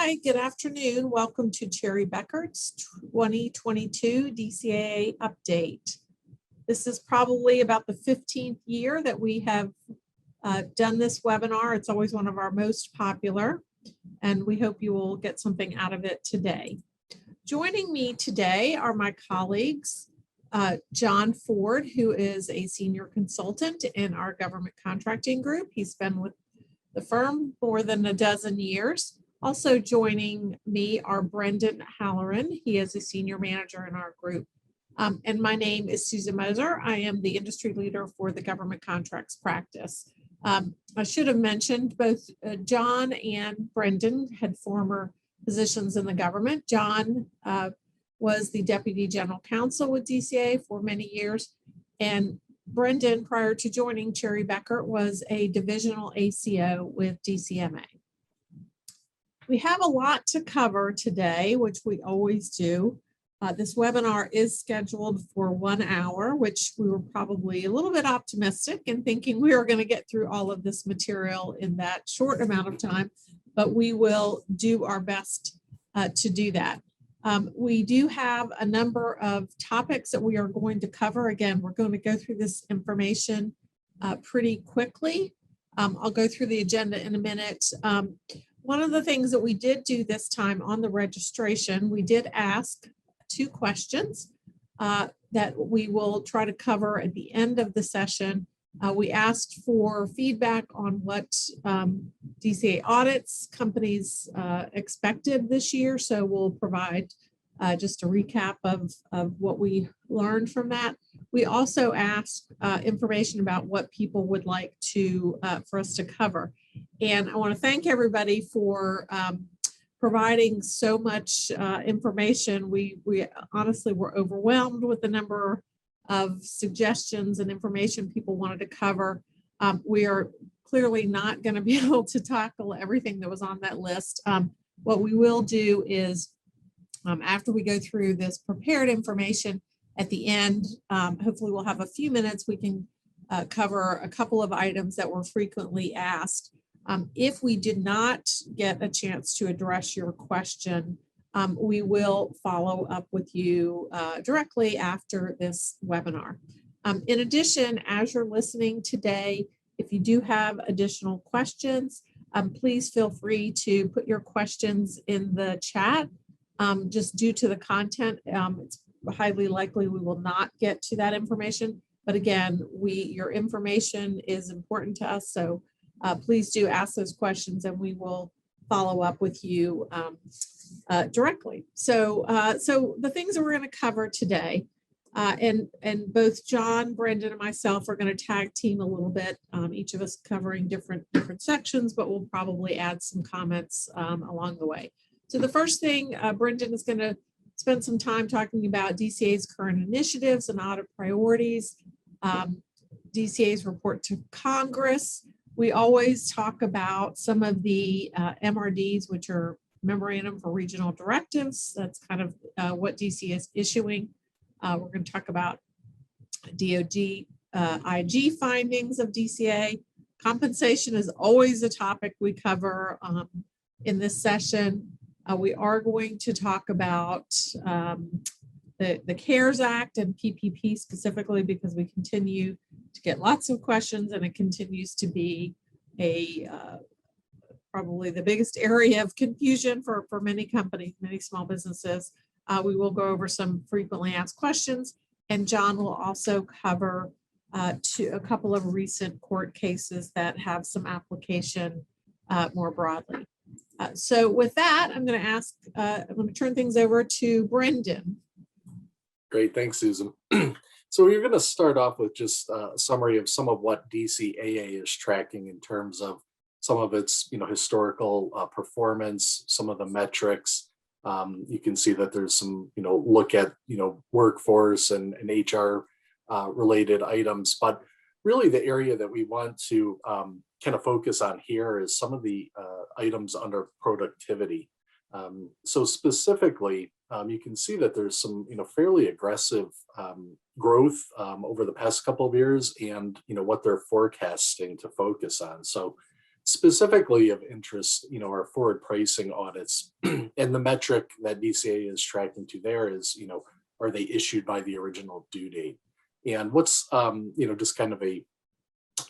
Hi, good afternoon. Welcome to Cherry Bekaert's 2022 DCAA update. This is probably about the 15th year that we have done this webinar. It's always one of our most popular, and we hope you will get something out of it today. Joining me today are my colleagues, John Ford, who is a senior consultant in our government contracting group. He's been with the firm more than a dozen years. Also joining me are Brendan Halloran. He is a senior manager in our group. And my name is Susan Moser. I am the industry leader for the government contracts practice. I should have mentioned both John and Brendan had former positions in the government. John was the Deputy General Counsel with DCAA for many years. And Brendan, prior to joining Cherry Bekaert, was a divisional ACO with DCMA. We have a lot to cover today, which we always do. This webinar is scheduled for 1 hour, which we were probably a little bit optimistic in thinking we were going to get through all of this material in that short amount of time, but we will do our best to do that. We do have a number of topics that we are going to cover. Again, we're going to go through this information pretty quickly. I'll go through the agenda in a minute. One of the things that we did do this time on the registration, we did ask 2 questions that we will try to cover at the end of the session. We asked for feedback on what DCAA audits companies expected this year, so we'll provide just a recap of what we learned from that. We also asked information about what people would like to for us to cover. And I want to thank everybody for providing so much information. We honestly were overwhelmed with the number of suggestions and information people wanted to cover. We are clearly not going to be able to tackle everything that was on that list. What we will do is after we go through this prepared information at the end, hopefully we'll have a few minutes. We can cover a couple of items that were frequently asked. If we did not get a chance to address your question, we will follow up with you directly after this webinar. In addition, as you're listening today, if you do have additional questions, please feel free to put your questions in the chat. Just due to the content, it's highly likely we will not get to that information. But again, your information is important to us, so please do ask those questions and we will follow up with you directly. So the things that we're going to cover today, and both John, Brendan, and myself are going to tag team a little bit, each of us covering different sections, but we'll probably add some comments along the way. So the first thing, Brendan is going to spend some time talking about DCAA's current initiatives and audit priorities, DCAA's report to Congress. We always talk about some of the MRDs, which are Memorandum for Regional Directives. That's kind of what DC is issuing. We're going to talk about DOD IG findings of DCAA. Compensation is always a topic we cover in this session. We are going to talk about the CARES Act and PPP specifically because we continue to get lots of questions and it continues to be probably the biggest area of confusion for many companies, many small businesses. We will go over some frequently asked questions, and John will also cover a couple of recent court cases that have some application more broadly. So with that, I'm going to turn things over to Brendan. Great, thanks, Susan. So we're going to start off with just a summary of some of what DCAA is tracking in terms of some of its, historical performance, some of the metrics. You can see that there's some, look at, workforce and HR related items, but really the area that we want to kind of focus on here is some of the items under productivity. So specifically, you can see that there's some, fairly aggressive growth over the past couple of years, and what they're forecasting to focus on. So Specifically of interest, are forward pricing audits. And the metric that DCAA is tracking to there is, are they issued by the original due date? And what's, just kind of a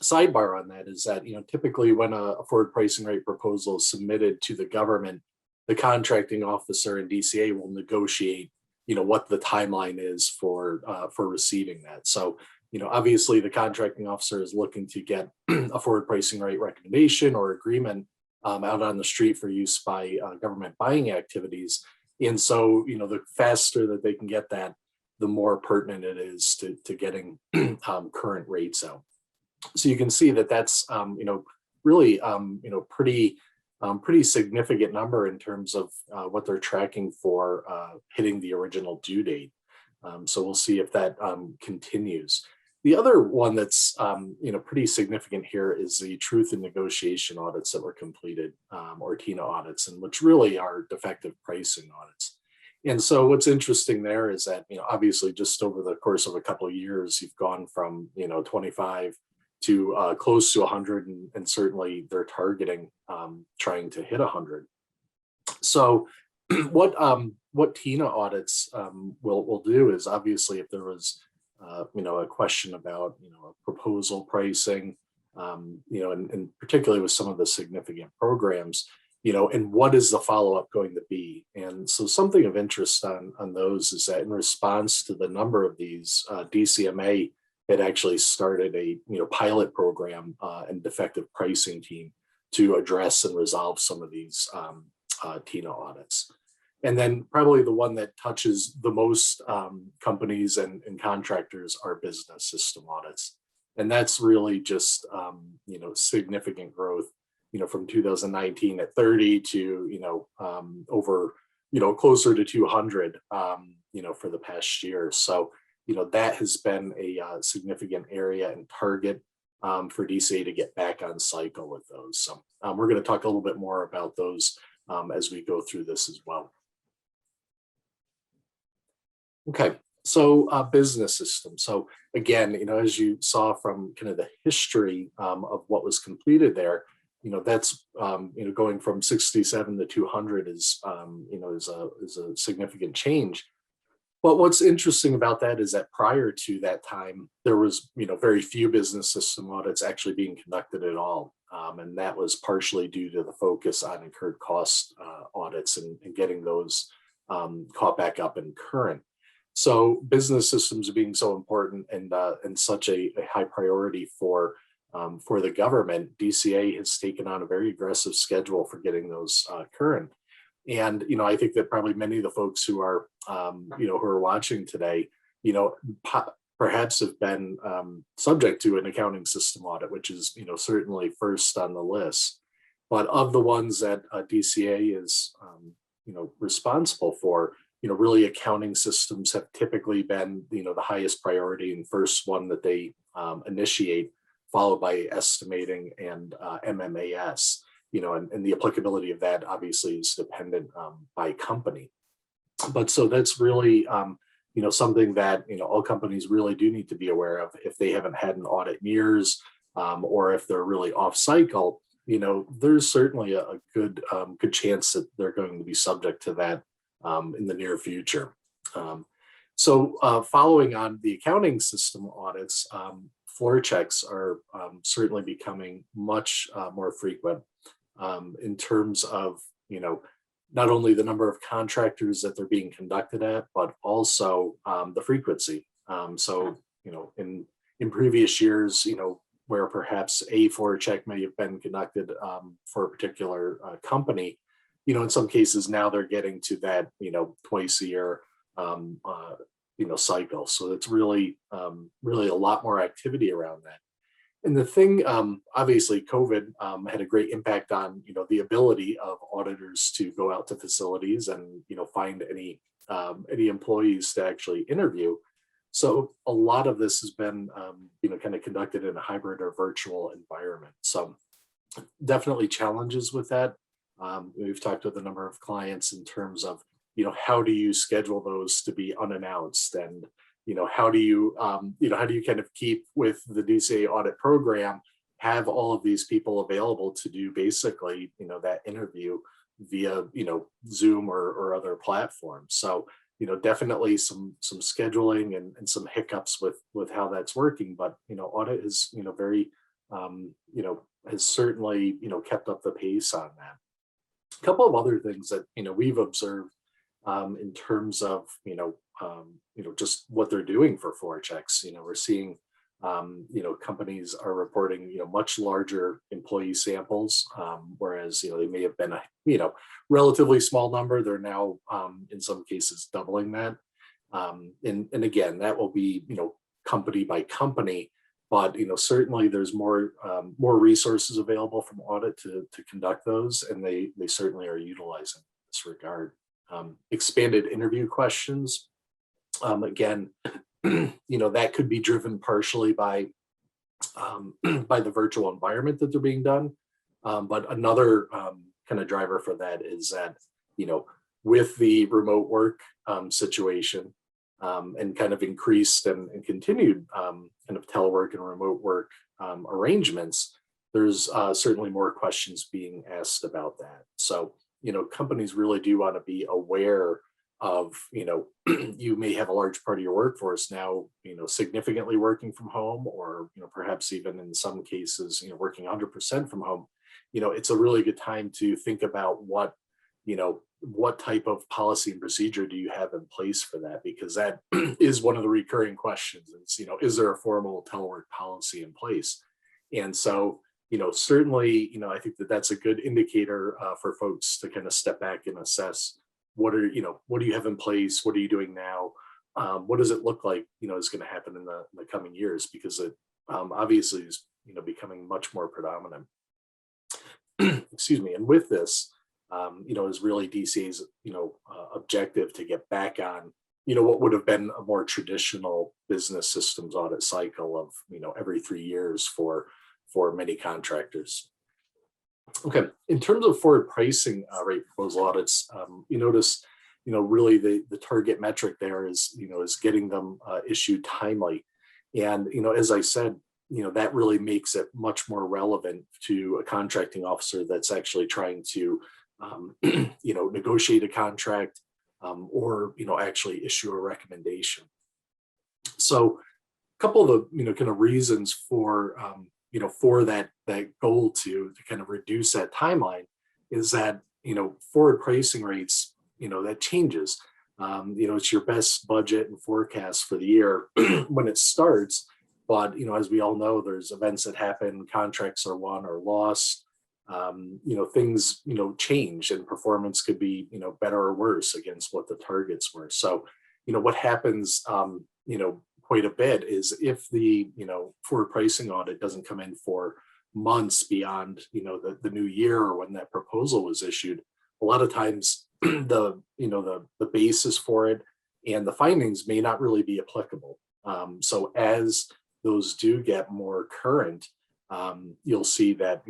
sidebar on that is that, typically when a forward pricing rate proposal is submitted to the government, the contracting officer in DCAA will negotiate, what the timeline is for receiving that. So, obviously the contracting officer is looking to get a forward pricing rate recommendation or agreement out on the street for use by government buying activities. And so, the faster that they can get that, the more pertinent it is to getting current rates out. So you can see that that's, really, pretty significant number in terms of what they're tracking for hitting the original due date. So we'll see if that continues. The other one that's pretty significant here is the truth in negotiation audits that were completed, or TINA audits, and which really are defective pricing audits. And so what's interesting there is that, obviously just over the course of a couple of years, you've gone from 25 to close to 100, and certainly they're targeting trying to hit 100. So what TINA audits will do is, obviously if there was a question about proposal pricing, and particularly with some of the significant programs, and what is the follow-up going to be? And so something of interest on those is that in response to the number of these, DCMA had actually started a pilot program and defective pricing team to address and resolve some of these TINA audits. And then probably the one that touches the most companies and contractors are business system audits. And that's really just, significant growth, from 2019 at 30 to, over, closer to 200, for the past year. So, that has been a significant area and target for DCAA to get back on cycle with those. So we're going to talk a little bit more about those as we go through this as well. Okay, so business system. So again, as you saw from kind of the history of what was completed there, that's going from 67 to 200 is is a significant change. But what's interesting about that is that prior to that time, there was very few business system audits actually being conducted at all, and that was partially due to the focus on incurred cost audits and getting those caught back up and current. So business systems being so important and such a high priority for the government, DCAA has taken on a very aggressive schedule for getting those current. And I think that probably many of the folks who are who are watching today, perhaps have been subject to an accounting system audit, which is certainly first on the list. But of the ones that DCAA is responsible for, really accounting systems have typically been the highest priority and first one that they initiate, followed by estimating and MMAS. And the applicability of that obviously is dependent by company. But so that's really, something that, all companies really do need to be aware of if they haven't had an audit in years, or if they're really off cycle, there's certainly a good chance that they're going to be subject to that in the near future. So following on the accounting system audits, floor checks are certainly becoming much more frequent. In terms of, not only the number of contractors that they're being conducted at, but also the frequency. So, in previous years, where perhaps a floor check may have been conducted for a particular company, in some cases now they're getting to that, twice a year, cycle. So it's really, really a lot more activity around that. And the thing, obviously, COVID had a great impact on, the ability of auditors to go out to facilities and, find any employees to actually interview. So a lot of this has been, kind of conducted in a hybrid or virtual environment. So definitely challenges with that. We've talked with a number of clients in terms of, how do you schedule those to be unannounced, and how do you kind of keep with the DCAA audit program have all of these people available to do basically, that interview via, Zoom or other platforms. So, definitely some scheduling and some hiccups with how that's working, but, audit is, very, has certainly, kept up the pace on that. A couple of other things that, we've observed in terms of, just what they're doing for floor checks. We're seeing, companies are reporting, much larger employee samples, whereas, they may have been a, relatively small number. They're now, in some cases, doubling that. And again, that will be, company by company, but, certainly there's more resources available from audit to conduct those, and they certainly are utilizing this regard. Expanded interview questions. Again, that could be driven partially by the virtual environment that they're being done. But another kind of driver for that is that, with the remote work situation and kind of increased and continued kind of telework and remote work arrangements, there's certainly more questions being asked about that. So, companies really do want to be aware of, you may have a large part of your workforce now, significantly working from home, or, perhaps even in some cases, working 100% from home. It's a really good time to think about what type of policy and procedure do you have in place for that? Because that is one of the recurring questions. Is, is there a formal telework policy in place? And so, certainly, I think that's a good indicator for folks to kind of step back and assess what do you have in place? What are you doing now? What does it look like, is going to happen in the coming years? Because it obviously is, becoming much more predominant. Excuse me. And with this, is really DCA's, objective to get back on, what would have been a more traditional business systems audit cycle of, every 3 years for many contractors. Okay, in terms of forward pricing rate proposal audits, you notice, really the target metric there is, is getting them issued timely. And, as I said, that really makes it much more relevant to a contracting officer that's actually trying to, negotiate a contract or, actually issue a recommendation. So a couple of the, kind of reasons for, for that goal to kind of reduce that timeline is that, forward pricing rates, that changes. It's your best budget and forecast for the year when it starts. But, as we all know, there's events that happen, contracts are won or lost, things, change, and performance could be, better or worse against what the targets were. So, what happens, quite a bit is if the, forward pricing audit doesn't come in for months beyond, the new year or when that proposal was issued, a lot of times the basis for it and the findings may not really be applicable. So as those do get more current, you'll see that,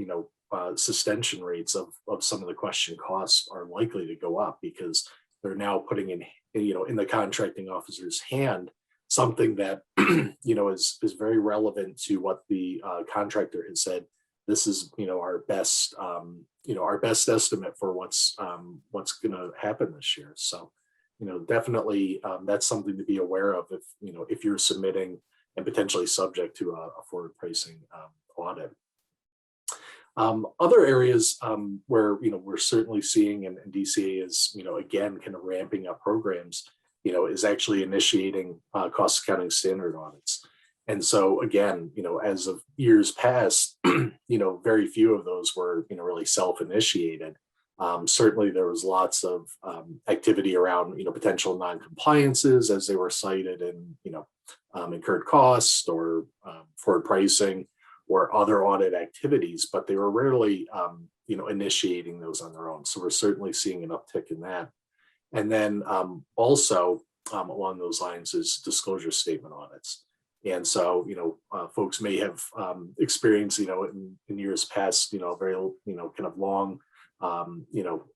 sustention rates of some of the question costs are likely to go up because they're now putting in, in the contracting officer's hand something that, is very relevant to what the contractor has said. This is, our best, our best estimate for what's going to happen this year. So, definitely that's something to be aware of if you're submitting and potentially subject to a forward pricing audit. Other areas where, we're certainly seeing, and DCA is, again, kind of ramping up programs, is actually initiating cost accounting standard audits. And so again, as of years past, very few of those were, really self-initiated. Certainly there was lots of activity around, potential non-compliances as they were cited in, incurred costs or forward pricing or other audit activities, but they were rarely, initiating those on their own. So we're certainly seeing an uptick in that. And then also along those lines is disclosure statement audits. And so, folks may have experienced, in years past, very, kind of long,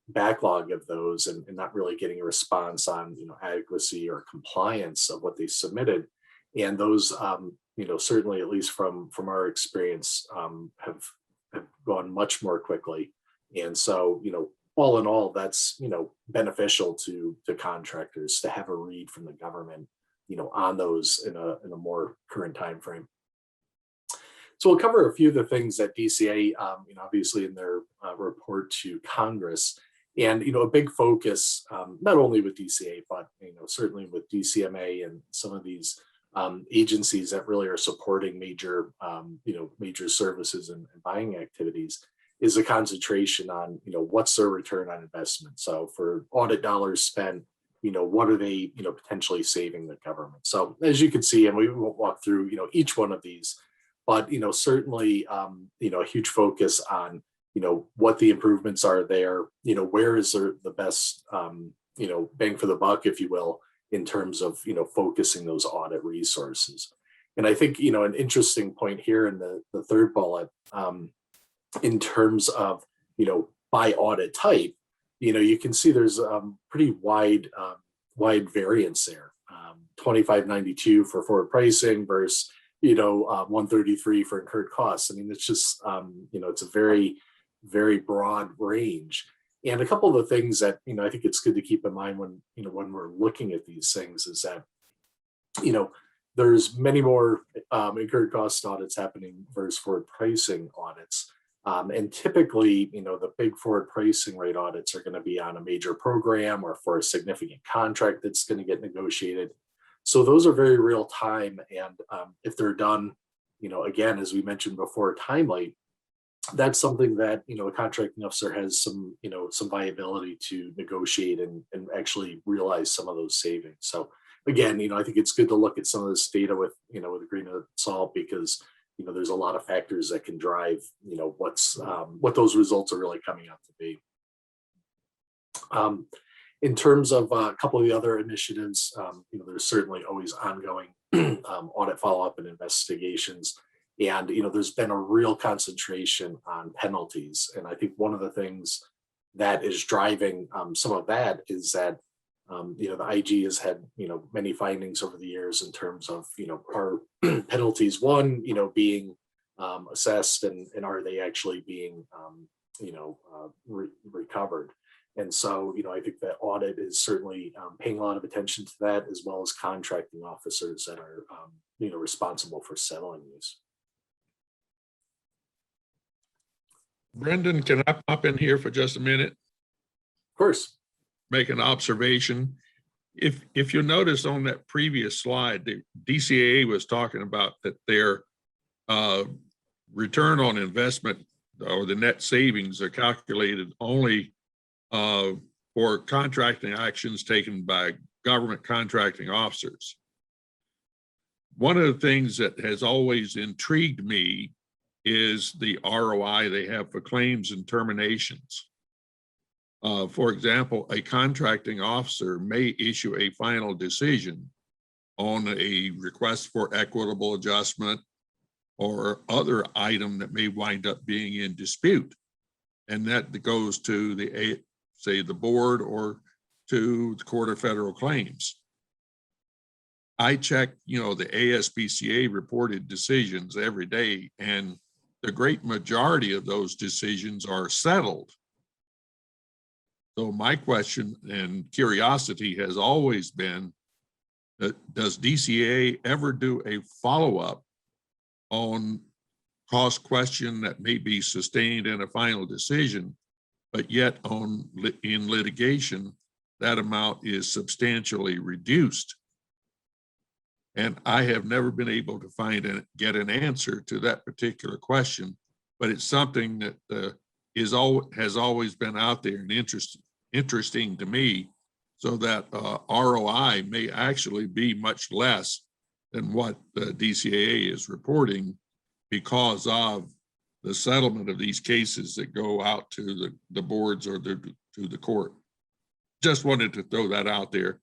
backlog of those and not really getting a response on, adequacy or compliance of what they submitted. And those, certainly at least from our experience, have gone much more quickly. And so, all in all, that's, beneficial to contractors to have a read from the government, on those in a more current time frame. So we'll cover a few of the things that DCA, obviously in their report to Congress, and a big focus, not only with DCA, but certainly with DCMA and some of these agencies that really are supporting major, major services and buying activities, is a concentration on, what's their return on investment. So for audit dollars spent, what are they, potentially saving the government? So as you can see, and we won't walk through, each one of these, but, certainly, a huge focus on, what the improvements are there, where is there the best, bang for the buck, if you will, in terms of, focusing those audit resources. And I think, an interesting point here in the third bullet, in terms of, by audit type, you can see there's pretty wide variance there. 2592 for forward pricing versus 133 for incurred costs. I mean, it's just, it's a very, very broad range. And a couple of the things that, I think it's good to keep in mind when, when we're looking at these things is that, there's many more incurred cost audits happening versus forward pricing audits. And typically, the big forward pricing rate audits are going to be on a major program or for a significant contract that's going to get negotiated. So those are very real time. And if they're done, again, as we mentioned before, timely, that's something that, a contracting officer has some, some viability to negotiate and actually realize some of those savings. So again, I think it's good to look at some of this data with, with a grain of salt, because, there's a lot of factors that can drive, what those results are really coming out to be. In terms of a couple of the other initiatives, there's certainly always ongoing audit follow-up and investigations. And, there's been a real concentration on penalties. And I think one of the things that is driving some of that is that, the IG has had, many findings over the years in terms of, are penalties, one, being assessed and are they actually being, recovered. And so, I think that audit is certainly paying a lot of attention to that, as well as contracting officers that are, responsible for settling these. Brendan, can I pop in here for just a minute? Of course. Make an observation. If you notice on that previous slide, the DCAA was talking about that their return on investment or the net savings are calculated only for contracting actions taken by government contracting officers. One of the things that has always intrigued me is the ROI they have for claims and terminations. For example, a contracting officer may issue a final decision on a request for equitable adjustment or other item that may wind up being in dispute. And that goes to the, say, the board or to the Court of Federal Claims. I check, the ASPCA reported decisions every day, and the great majority of those decisions are settled. So my question and curiosity has always been, does DCAA ever do a follow-up on cost question that may be sustained in a final decision, but yet in litigation, that amount is substantially reduced? And I have never been able to find and get an answer to that particular question, but it's something that has always been out there and interesting to me, so that ROI may actually be much less than what the DCAA is reporting because of the settlement of these cases that go out to the boards or to the court. Just wanted to throw that out there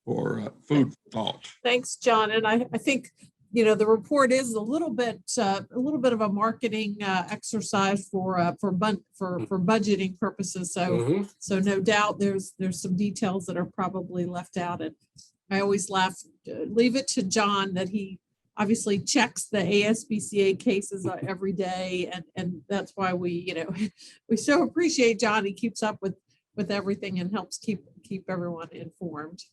for food for thought. Thanks, John. And I think, the report is a little bit of a marketing exercise for budgeting purposes. So so no doubt there's some details that are probably left out. And I always leave it to John that he obviously checks the ASPCA cases every day. And that's why we, we so appreciate John. He keeps up with everything and helps keep everyone informed.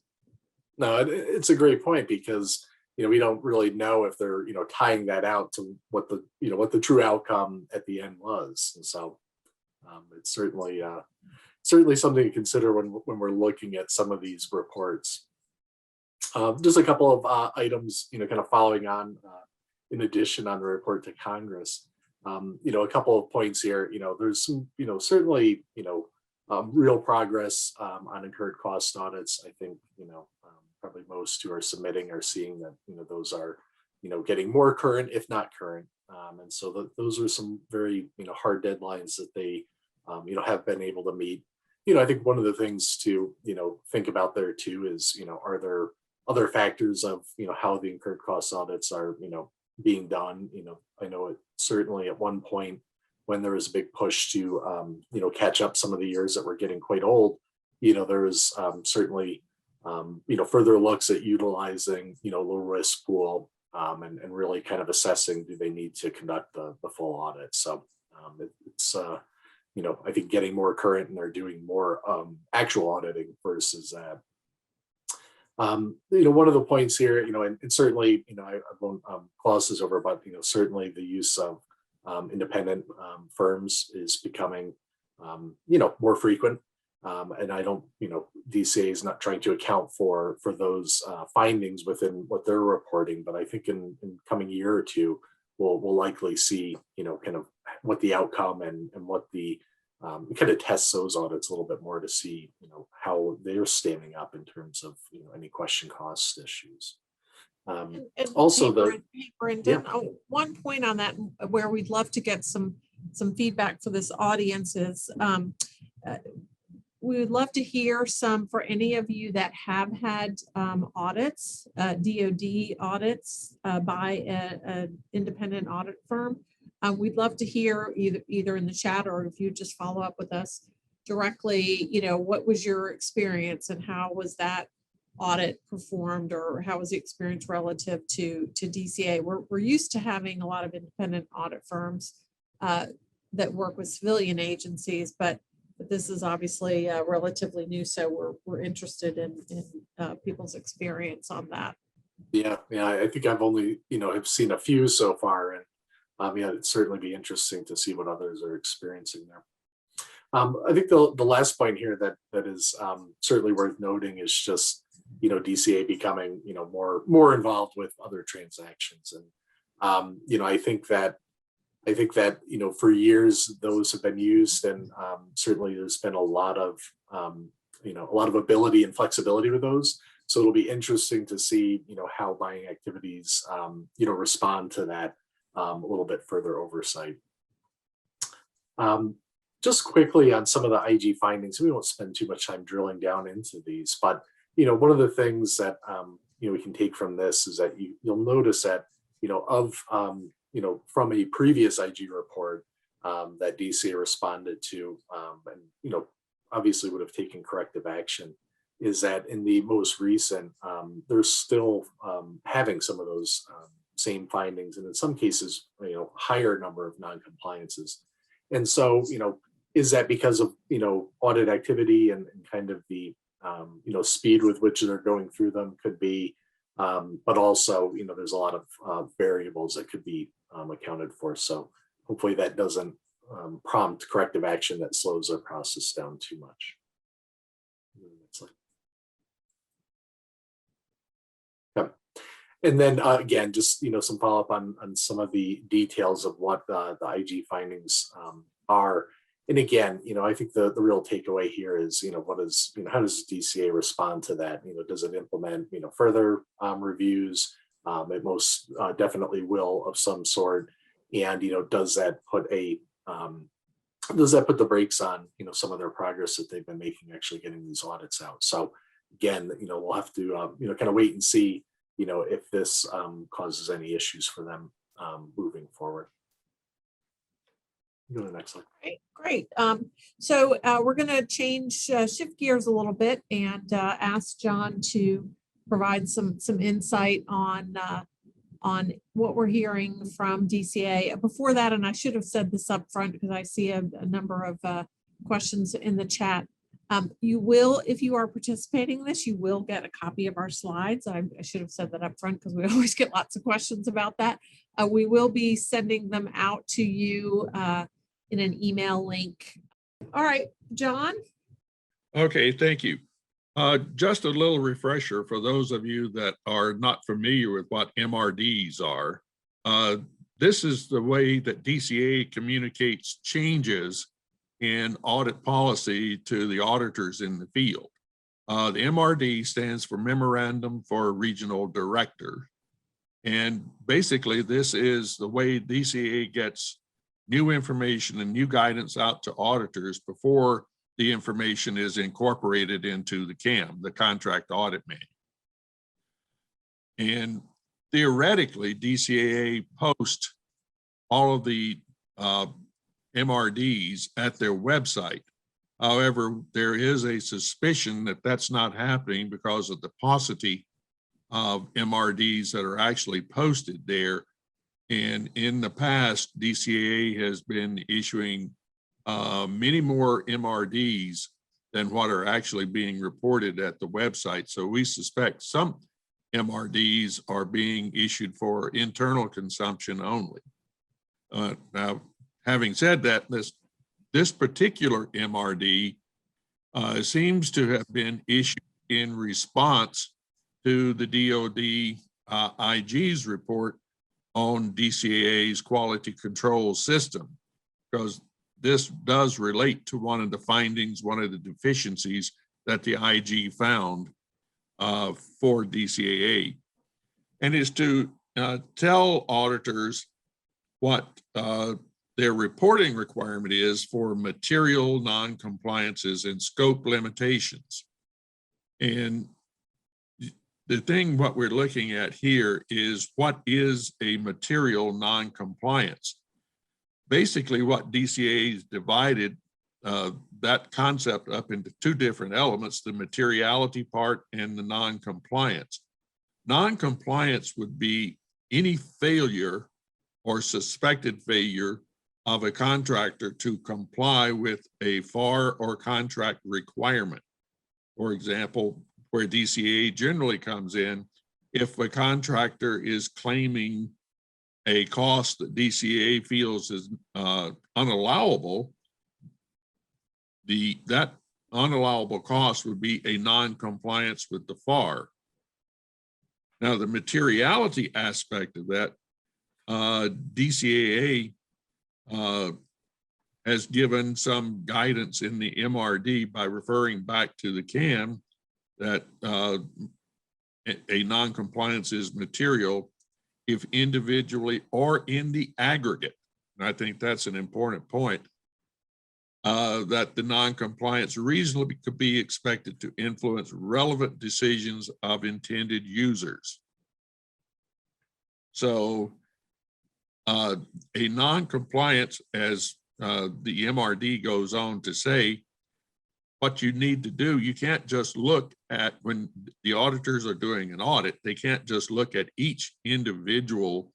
No, it's a great point because, we don't really know if they're, tying that out to what the true outcome at the end was. And so it's certainly something to consider when we're looking at some of these reports. Just a couple of items, kind of following on, in addition on the report to Congress. A couple of points here. There's some, certainly, real progress on incurred cost audits. I think, probably most who are submitting are seeing that, those are, getting more current, if not current. And so those are some very, hard deadlines that they, have been able to meet. I think one of the things to, think about there too is, are there other factors of, how the incurred cost audits are, being done. I know it certainly at one point when there was a big push to, catch up some of the years that were getting quite old, there was certainly, further looks at utilizing, low risk pool and really kind of assessing, do they need to conduct the full audit? So it's, I think getting more current and they're doing more actual auditing versus that. One of the points here, and certainly, I won't gloss this over, but, certainly the use of independent firms is becoming, more frequent. And I don't, DCAA is not trying to account for those findings within what they're reporting, but I think in coming year or two, we'll likely see, kind of what the outcome and what the kind of tests those audits a little bit more to see, how they're standing up in terms of, any question cost issues. And Also, Brendan, one point on that where we'd love to get some feedback for this audience is we would love to hear some for any of you that have had audits, DoD audits by an independent audit firm. We'd love to hear either in the chat or if you just follow up with us directly, what was your experience and how was that audit performed, or how was the experience relative to DCAA? We're used to having a lot of independent audit firms that work with civilian agencies, but this is obviously relatively new, so we're interested in people's experience on that. Yeah, I think I've only, have seen a few so far, and it'd certainly be interesting to see what others are experiencing there. I think the last point here that is certainly worth noting is just, DCAA becoming, more involved with other transactions. And, I think that, for years those have been used, and certainly there's been a lot of, ability and flexibility with those. So it'll be interesting to see, how buying activities, respond to that a little bit further oversight. Just quickly on some of the IG findings, we won't spend too much time drilling down into these, but one of the things that we can take from this is that you'll notice that from a previous IG report that DCAA responded to, and obviously would have taken corrective action, is that in the most recent, they're still having some of those same findings, and in some cases, higher number of non-compliances. And so, is that because of audit activity and kind of the speed with which they're going through them? Could be, but also there's a lot of variables that could be accounted for. So hopefully that doesn't prompt corrective action that slows their process down too much. Yep. And then again, just some follow up on some of the details of what the IG findings are. And again, I think the real takeaway here is, what is, how does DCAA respond to that? Does it implement, further reviews? It most definitely will of some sort. And, does that put the brakes on, some of their progress that they've been making actually getting these audits out? So again, we'll have to, kind of wait and see, if this causes any issues for them moving forward. Go to the next slide. Great. So we're going to shift gears a little bit and ask John to provide some insight on on what we're hearing from DCA. Before that, and I should have said this up front because I see a number of questions in the chat. You will, if you are participating in this, you will get a copy of our slides. I should have said that up front because we always get lots of questions about that. We will be sending them out to you in an email link. All right, John. Okay, thank you. Just a little refresher for those of you that are not familiar with what MRDs are. This is the way that DCAA communicates changes in audit policy to the auditors in the field. The MRD stands for Memorandum for Regional Director. And basically, this is the way DCAA gets new information and new guidance out to auditors before the information is incorporated into the CAM, the Contract Audit Manual. And theoretically, DCAA posts all of the MRDs at their website. However, there is a suspicion that that's not happening because of the paucity of MRDs that are actually posted there. And in the past, DCAA has been issuing many more MRDs than what are actually being reported at the website. So we suspect some MRDs are being issued for internal consumption only. Now, having said that, this particular MRD seems to have been issued in response to the DoD IG's report on DCAA's quality control system, because this does relate to one of the findings, one of the deficiencies that the IG found for DCAA, and is to tell auditors what their reporting requirement is for material non-compliances and scope limitations. And the thing, what we're looking at here is what is a material non-compliance. Basically, what DCAA has divided that concept up into two different elements, the materiality part and the non-compliance. Non-compliance would be any failure or suspected failure of a contractor to comply with a FAR or contract requirement. For example, where DCAA generally comes in, if a contractor is claiming a cost that DCAA feels is unallowable, that unallowable cost would be a non-compliance with the FAR. Now, the materiality aspect of that, DCAA has given some guidance in the MRD by referring back to the CAM that a non-compliance is material if individually or in the aggregate. And I think that's an important point, that the non-compliance reasonably could be expected to influence relevant decisions of intended users. So a non-compliance, as the MRD goes on to say, what you need to do, you can't just look at, when the auditors are doing an audit, they can't just look at each individual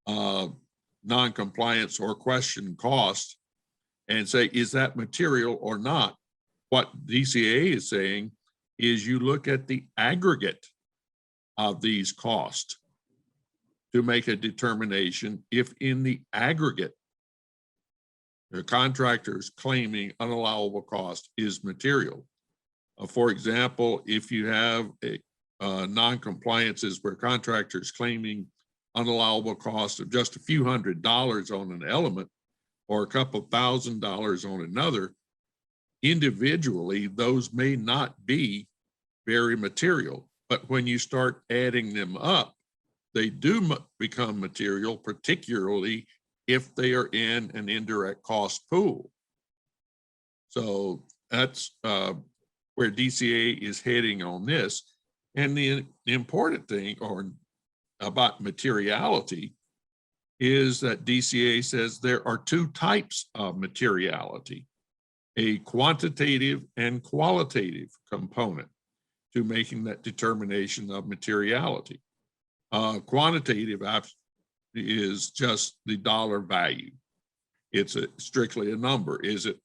non-compliance or question cost and say, is that material or not? What DCAA is saying is you look at the aggregate of these costs to make a determination if in the aggregate the contractor's claiming unallowable cost is material. For example, if you have a non-compliances where contractors claiming unallowable cost of just a few $100s on an element or a couple $1,000s on another, individually, those may not be very material. But when you start adding them up, they do become material, particularly if they are in an indirect cost pool. So that's where DCAA is heading on this. And the important thing about materiality is that DCAA says there are two types of materiality, a quantitative and qualitative component to making that determination of materiality. Quantitative is just the dollar value. It's strictly a number. Is it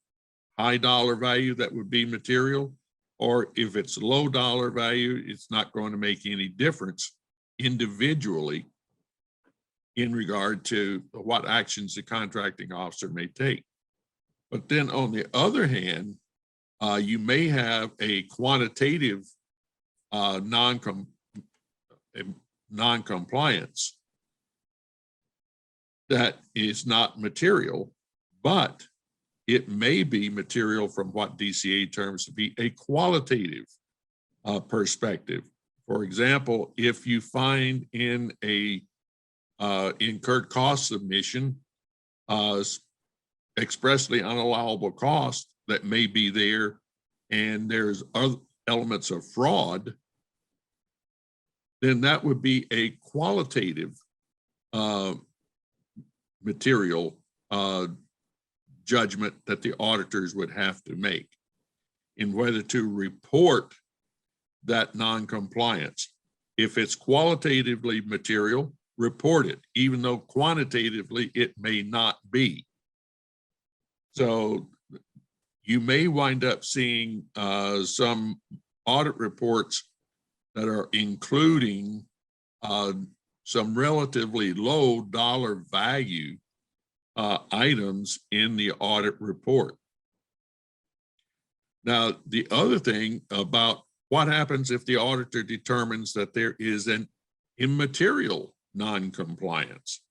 high dollar value that would be material? Or if it's low dollar value, it's not going to make any difference individually in regard to what actions the contracting officer may take. But then on the other hand, you may have a quantitative non-compliance that is not material, but it may be material from what DCA terms to be a qualitative perspective. For example, if you find in a incurred cost submission expressly unallowable cost that may be there, and there's other elements of fraud, then that would be a qualitative material judgment that the auditors would have to make in whether to report that non-compliance. If it's qualitatively material, report it, even though quantitatively it may not be. So you may wind up seeing some audit reports that are including some relatively low dollar value items in the audit report. Now, the other thing about what happens if the auditor determines that there is an immaterial non-compliance.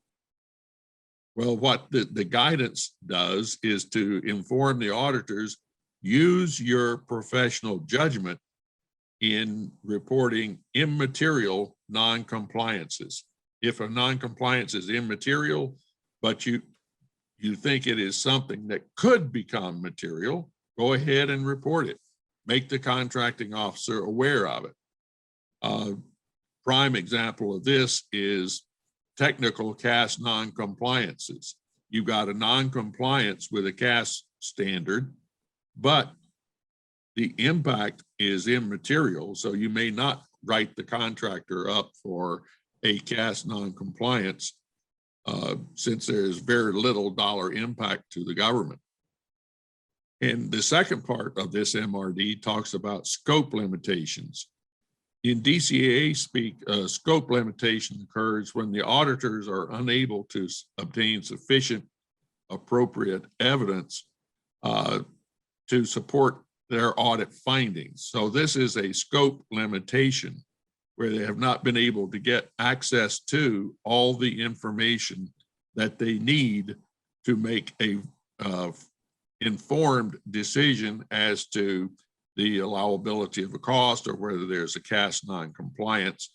Well, what the guidance does is to inform the auditors, use your professional judgment in reporting immaterial non-compliances. If a non-compliance is immaterial, but you think it is something that could become material, go ahead and report it. Make the contracting officer aware of it. Prime example of this is technical CAS non-compliances. You've got a non-compliance with a CAS standard, but the impact is immaterial, so you may not write the contractor up for a CAS non-compliance since there's very little dollar impact to the government. And the second part of this MRD talks about scope limitations. In DCAA speak, scope limitation occurs when the auditors are unable to obtain sufficient appropriate evidence to support their audit findings. So this is a scope limitation where they have not been able to get access to all the information that they need to make a informed decision as to the allowability of a cost, or whether there's a CAS non-compliance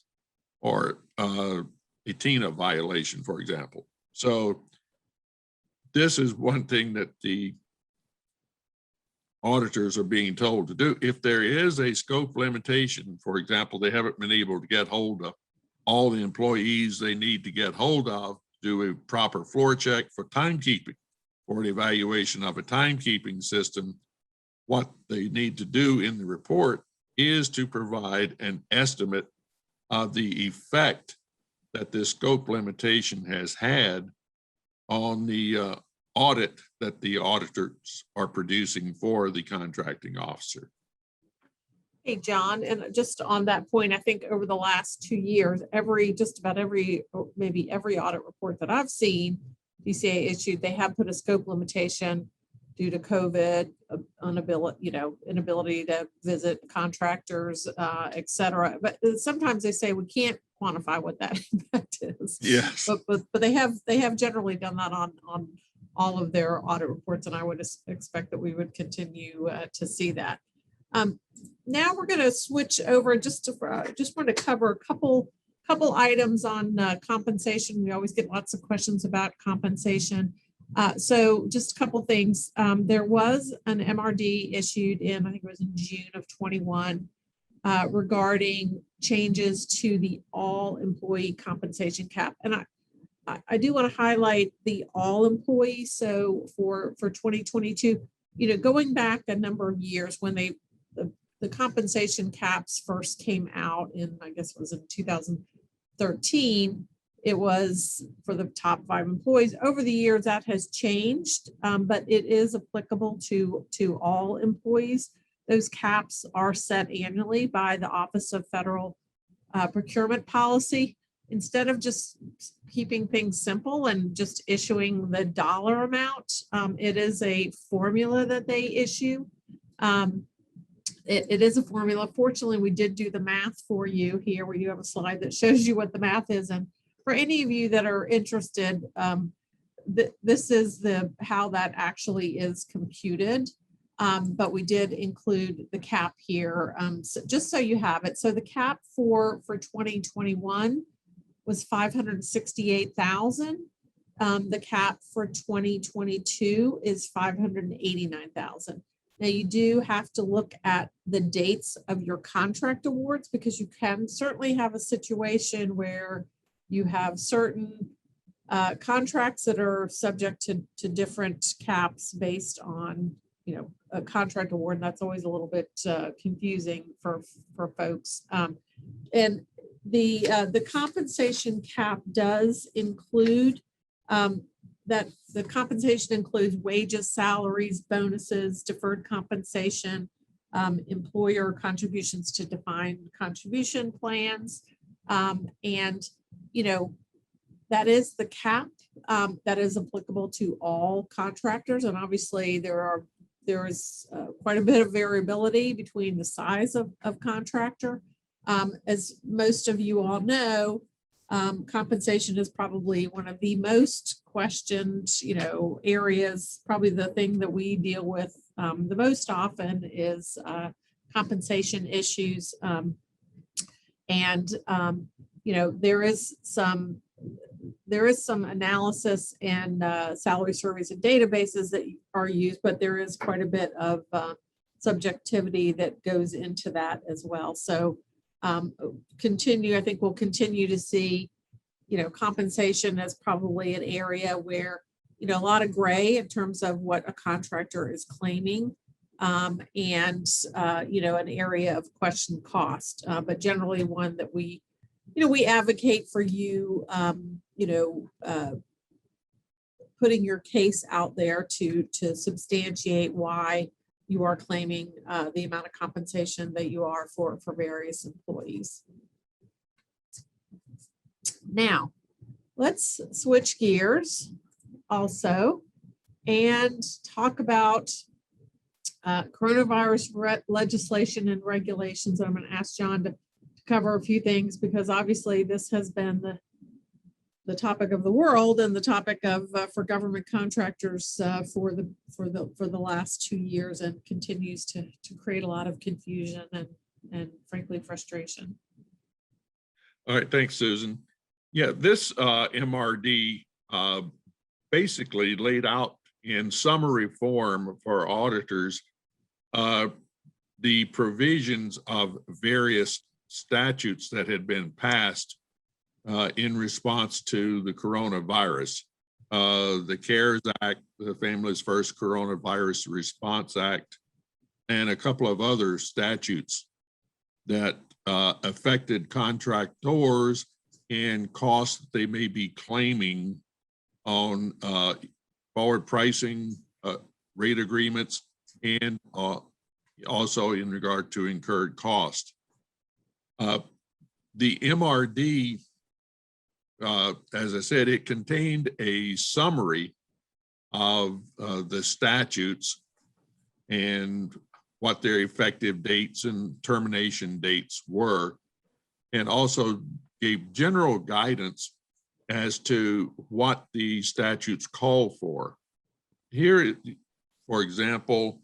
or a TINA violation, for example. So this is one thing that the auditors are being told to do. If there is a scope limitation, for example, they haven't been able to get hold of all the employees they need to get hold of, do a proper floor check for timekeeping, or an evaluation of a timekeeping system, what they need to do in the report is to provide an estimate of the effect that this scope limitation has had on the audit that the auditors are producing for the contracting officer. Hey, John, and just on that point, I think over the last 2 years, just about every, or maybe every audit report that I've seen DCAA issued, they have put a scope limitation due to COVID, inability to visit contractors, et cetera. But sometimes they say we can't quantify what that impact is. Yes. But they have generally done that on all of their audit reports, and I would expect that we would continue to see that. Now we're going to switch over just want to cover a couple items on compensation. We always get lots of questions about compensation. So just a couple things. There was an MRD issued in, I think it was in June of 21, regarding changes to the all employee compensation cap. And I do want to highlight the all employees. So for 2022, going back a number of years when the compensation caps first came out in, I guess it was in 13, it was for the top 5 employees. Over the years, that has changed, but it is applicable to all employees. Those caps are set annually by the Office of Federal Procurement Policy. Instead of just keeping things simple and just issuing the dollar amount, it is a formula that they issue. It is a formula. Fortunately, we did do the math for you here, where you have a slide that shows you what the math is. And for any of you that are interested, this is how that actually is computed. But we did include the cap here, so just so you have it. So the cap for 2021 was 568,000. The cap for 2022 is 589,000. Now you do have to look at the dates of your contract awards, because you can certainly have a situation where you have certain contracts that are subject to different caps based on, you know, a contract award. And that's always a little bit confusing for folks. And the compensation cap does include that the compensation includes wages, salaries, bonuses, deferred compensation, employer contributions to defined contribution plans. And, you know, that is the cap that is applicable to all contractors. And obviously there is quite a bit of variability between the size of contractor. As most of you all know, compensation is probably one of the most questioned, you know, areas. Probably the thing that we deal with the most often is compensation issues. You know, there is some analysis and salary surveys and databases that are used, but there is quite a bit of subjectivity that goes into that as well. So I think we'll continue to see, you know, compensation as probably an area where, you know, a lot of gray in terms of what a contractor is claiming, you know, an area of question cost, but generally one that we advocate for you, putting your case out there to substantiate why you are claiming the amount of compensation that you are for various employees. Now, let's switch gears also and talk about coronavirus legislation and regulations. I'm going to ask John to cover a few things, because obviously this has been the topic of the world and the topic of for government contractors for the last 2 years, and continues to create a lot of confusion and frankly frustration. All right, thanks, Susan. Yeah, this MRD basically laid out in summary form for auditors the provisions of various statutes that had been passed in response to the coronavirus. The CARES Act, the Families First Coronavirus Response Act, and a couple of other statutes that affected contractors and costs that they may be claiming on forward pricing, rate agreements, and also in regard to incurred cost. The MRD, as I said, it contained a summary of the statutes and what their effective dates and termination dates were, and also gave general guidance as to what the statutes call for. Here, for example,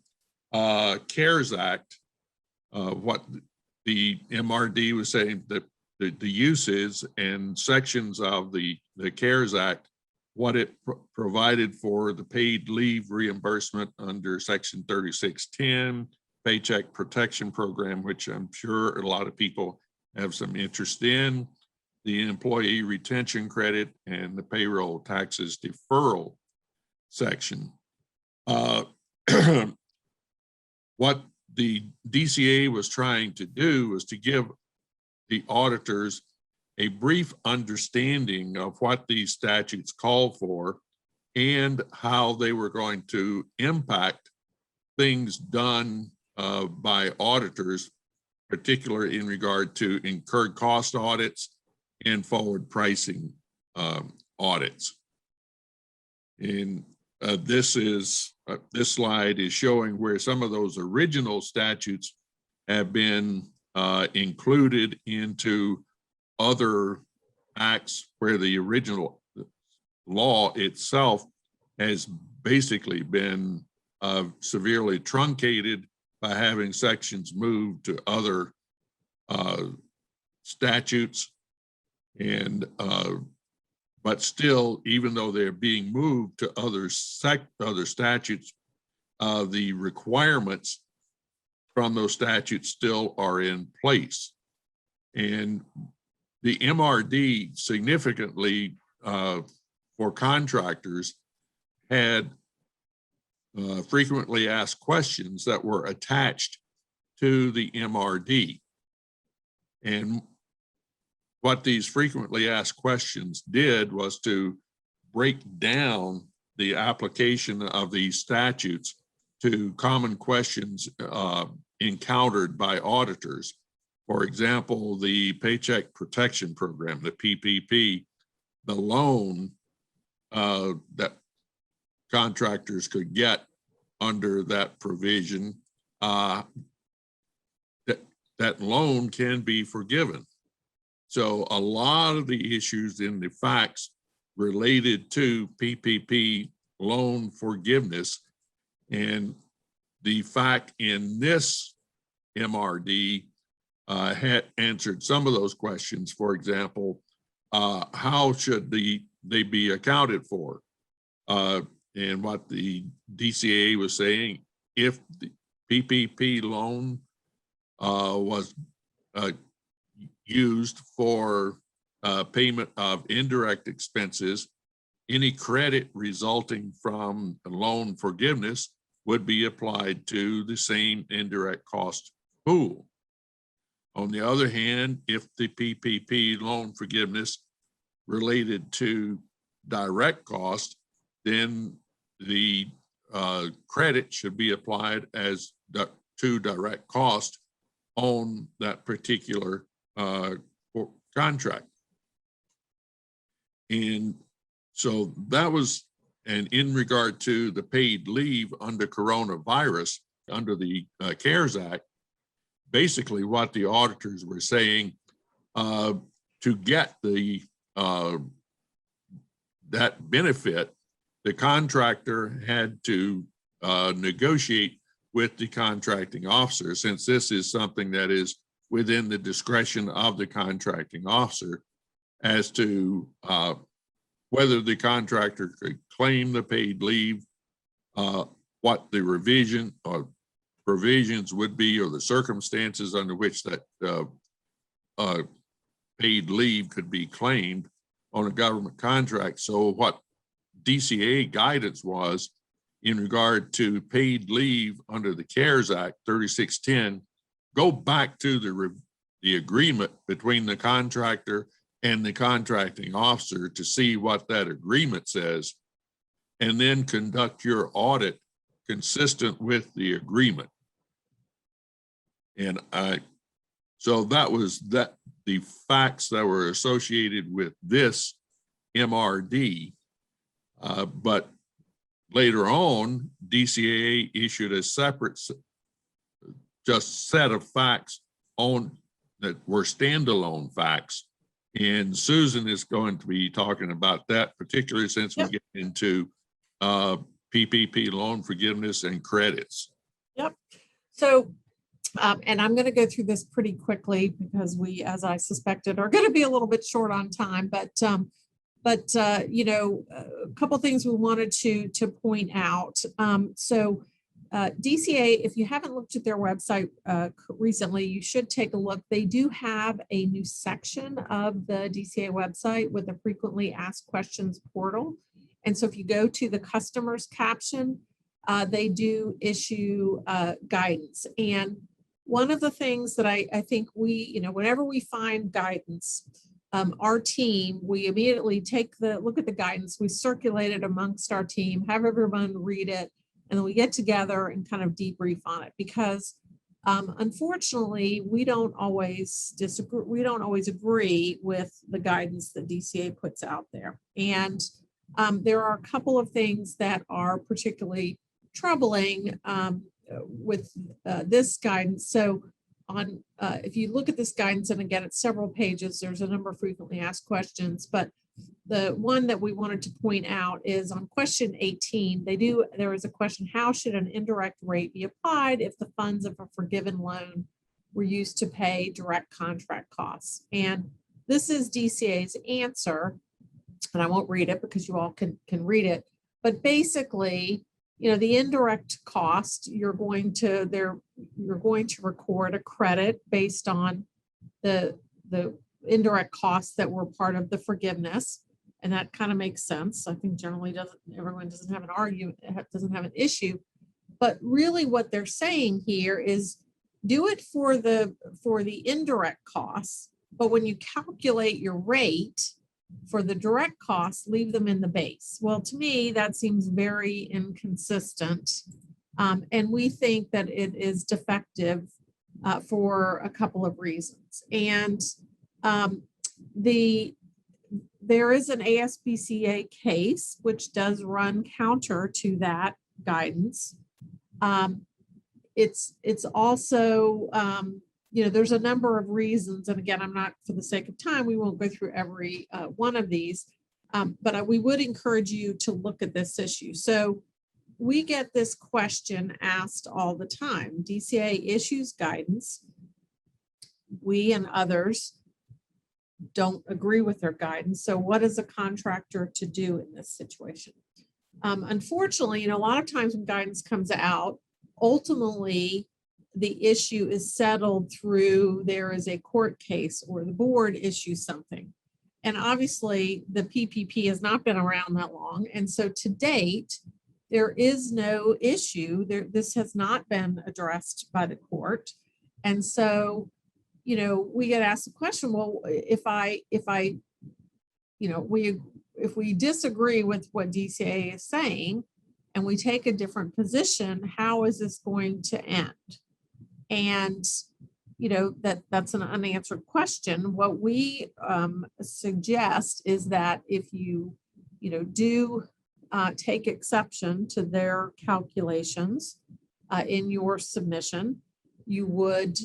CARES Act, what the MRD was saying that the uses and sections of the CARES Act, what it provided for the paid leave reimbursement under Section 3610, Paycheck Protection Program, which I'm sure a lot of people have some interest in, the employee retention credit, and the payroll taxes deferral section. What the DCAA was trying to do was to give the auditors a brief understanding of what these statutes call for and how they were going to impact things done by auditors, particularly in regard to incurred cost audits and forward pricing audits. And this slide is showing where some of those original statutes have been included into other acts where the original law itself has basically been severely truncated by having sections moved to other statutes. And but still, even though they're being moved to other statutes, the requirements from those statutes still are in place. And the MRD significantly for contractors had frequently asked questions that were attached to the MRD. And what these frequently asked questions did was to break down the application of these statutes to common questions encountered by auditors. For example, the Paycheck Protection Program, the PPP, the loan that contractors could get under that provision, that loan can be forgiven. So a lot of the issues in the facts related to PPP loan forgiveness, and the fact in this MRD had answered some of those questions. For example, how should they be accounted for? And what the DCAA was saying, if the PPP loan was used for payment of indirect expenses, any credit resulting from loan forgiveness would be applied to the same indirect cost pool. On the other hand, if the PPP loan forgiveness related to direct cost, then the credit should be applied as to direct cost on that particular contract. And so that was, and in regard to the paid leave under coronavirus, under the CARES Act, basically what the auditors were saying, to get the that benefit, the contractor had to negotiate with the contracting officer, since this is something that is within the discretion of the contracting officer as to whether the contractor could claim the paid leave, what the revision or provisions would be, or the circumstances under which that paid leave could be claimed on a government contract. So what DCAA guidance was in regard to paid leave under the CARES Act 3610, go back to the agreement between the contractor and the contracting officer to see what that agreement says, and then conduct your audit consistent with the agreement. And so that was the facts that were associated with this MRD, but later on, DCAA issued a separate just set of facts on that were standalone facts. And Susan is going to be talking about that, particularly since we get into PPP loan forgiveness and credits. Yep. So, and I'm going to go through this pretty quickly because we, as I suspected, are going to be a little bit short on time. But you know, a couple things we wanted to point out. DCAA, if you haven't looked at their website recently, you should take a look. They do have a new section of the DCAA website with a frequently asked questions portal. And so if you go to the customers caption, they do issue guidance. And one of the things that I think we, you know, whenever we find guidance, our team, we immediately take the look at the guidance, we circulate it amongst our team, have everyone read it, and then we get together and kind of debrief on it, because unfortunately, we don't always disagree. We don't always agree with the guidance that DCA puts out there. And there are a couple of things that are particularly troubling with this guidance. So if you look at this guidance, and again, it's several pages, there's a number of frequently asked questions, but the one that we wanted to point out is on question 18, there is a question: how should an indirect rate be applied if the funds of a forgiven loan were used to pay direct contract costs? And this is DCA's answer, and I won't read it because you all can read it, but basically, the indirect cost, you're going to record a credit based on the indirect costs that were part of the forgiveness. And that kind of makes sense. I think generally everyone doesn't have an argument, doesn't have an issue. But really what they're saying here is do it for the indirect costs, but when you calculate your rate for the direct costs, leave them in the base. Well, to me, that seems very inconsistent. And we think that it is defective for a couple of reasons. And there is an ASPCA case which does run counter to that guidance. It's also, there's a number of reasons, and again, I'm not, for the sake of time, we won't go through every one of these, but we would encourage you to look at this issue. So we get this question asked all the time. DCAA issues guidance. We and others don't agree with their guidance. So what is a contractor to do in this situation? Unfortunately, a lot of times when guidance comes out, ultimately the issue is settled through there is a court case or the board issues something. And obviously the PPP has not been around that long. And so to date, there is no issue. This has not been addressed by the court. And so we get asked the question, well, if we disagree with what DCAA is saying and we take a different position, how is this going to end? And that's an unanswered question. What we suggest is that if you do take exception to their calculations in your submission, you would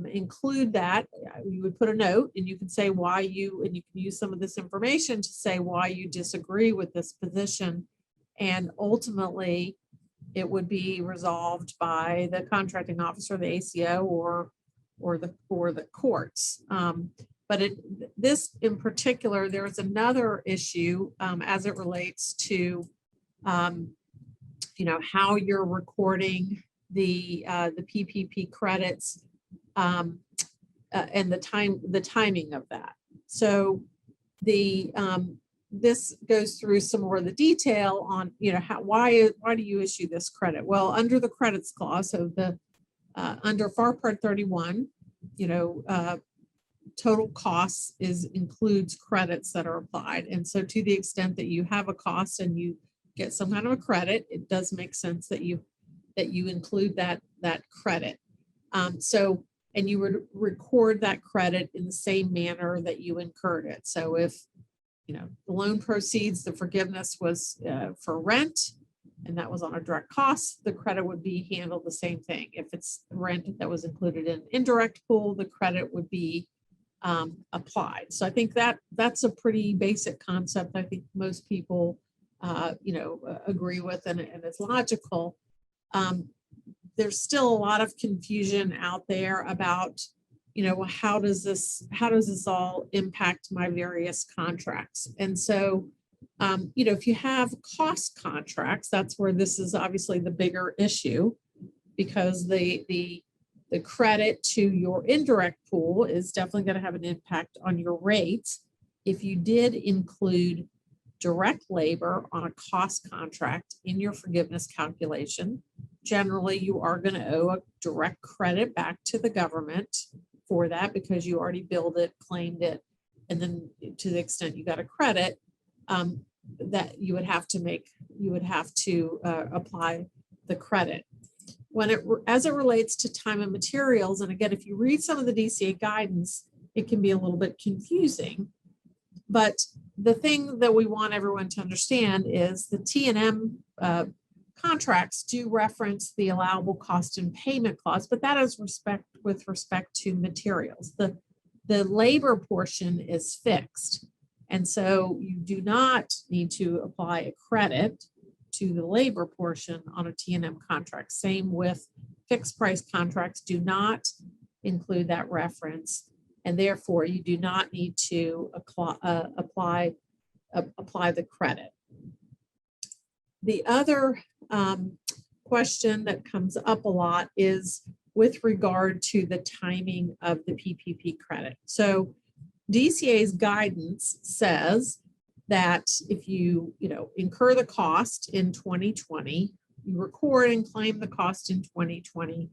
include that. You would put a note, and you can say why and you can use some of this information to say why you disagree with this position. And ultimately, it would be resolved by the contracting officer, the ACO, or the courts. But this in particular, there is another issue as it relates to how you're recording the PPP credits and the timing of that. So this goes through some more of the detail on why do you issue this credit? Well, under the credits clause of the under FAR Part 31, total costs includes credits that are applied. And so to the extent that you have a cost and you get some kind of a credit, it does make sense that you include that credit. And you would record that credit in the same manner that you incurred it. So if the loan proceeds, the forgiveness was for rent, and that was on a direct cost, the credit would be handled the same thing. If it's rent that was included in indirect pool, the credit would be applied. So I think that's a pretty basic concept. I think most people agree with, and it's logical. There's still a lot of confusion out there about, how does this all impact my various contracts? And so, if you have cost contracts, that's where this is obviously the bigger issue, because the credit to your indirect pool is definitely going to have an impact on your rates. If you did include direct labor on a cost contract in your forgiveness calculation, generally you are going to owe a direct credit back to the government for that because you already billed it, claimed it, and then to the extent you got a credit, that you would have to apply the credit. As it relates to time and materials, and again, if you read some of the DCA guidance, it can be a little bit confusing. But the thing that we want everyone to understand is the T&M contracts do reference the allowable cost and payment clause, but that is with respect to materials. The labor portion is fixed. And so you do not need to apply a credit to the labor portion on a T&M contract. Same with fixed price contracts, do not include that reference. And therefore you do not need to apply the credit. The other question that comes up a lot is with regard to the timing of the PPP credit. So DCA's guidance says that if you incur the cost in 2020, you record and claim the cost in 2020.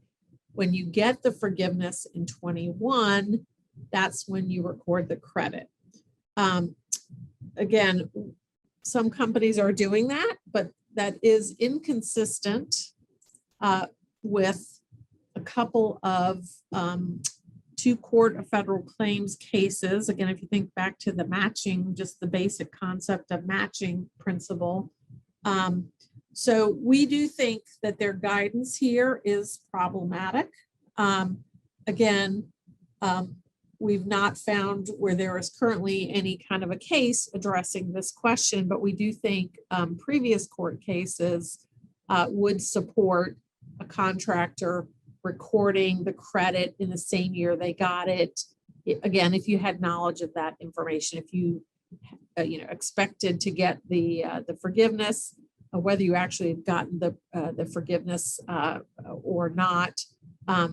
When you get the forgiveness in 21, that's when you record the credit. Again, some companies are doing that, but that is inconsistent with a couple of two Court of Federal Claims cases. Again, if you think back to the matching, just the basic concept of matching principle. So we do think that their guidance here is problematic. Again, we've not found where there is currently any kind of a case addressing this question, but we do think previous court cases would support a contractor recording the credit in the same year they got it. Again, if you had knowledge of that information, if you expected to get the forgiveness, whether you actually have gotten the forgiveness or not.